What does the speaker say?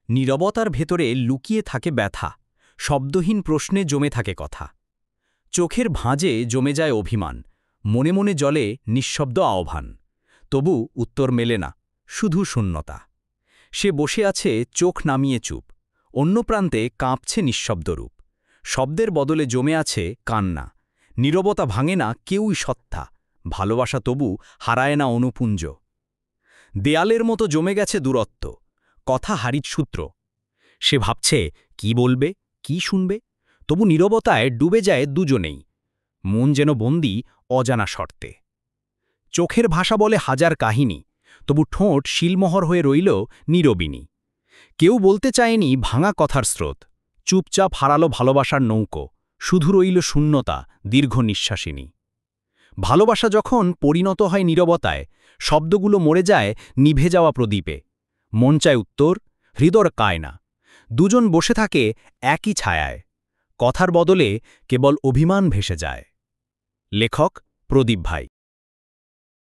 নীরবতার ভেতরে লুকিয়ে থাকে ব্যথা, শব্দহীন প্রশ্নে জমে থাকে কথা। চোখের ভাঁজে জমে যায় অভিমান, মনে মনে জ্বলে নিঃশব্দ আহ্বান। তবু উত্তর মেলে না, শুধু শূন্যতা। সে বসে আছে চোখ নামিয়ে চুপ, অন্য প্রান্তে কাঁপছে নিঃশব্দ রূপ। শব্দের বদলে জমে আছে কান্না, নীরবতা ভাঙে না কেউই সত্তা, ভালোবাসা তবু হারায় না অনুপুঞ্জ। দেয়ালের মতো জমে গেছে দূরত্ব, কথা হারিত সূত্র। সে ভাবছে কি বলবে, কি শুনবে, তবু নীরবতায় ডুবে যায় দুজনেই। মন যেন বন্দী অজানা শর্তে। চোখের ভাষা বলে হাজার কাহিনী, তবু ঠোঁট শিলমোহর হয়ে রইল নীরবিনী। কেউ বলতে চায়নি ভাঙা কথার স্রোত, চুপচাপ হারালো ভালোবাসার নৌকো, শুধু রইল শূন্যতা দীর্ঘ নিঃশ্বাসিনী। ভালোবাসা যখন পরিণত হয় নীরবতায়, শব্দগুলো মরে যায় নিভে যাওয়া প্রদীপে। মন চায় উত্তর, হৃদয় কায় না। দুজন বসে থাকে একই ছায়ায়, কথার বদলে কেবল অভিমান ভেসে যায়। লেখক প্রদীপ ভাই।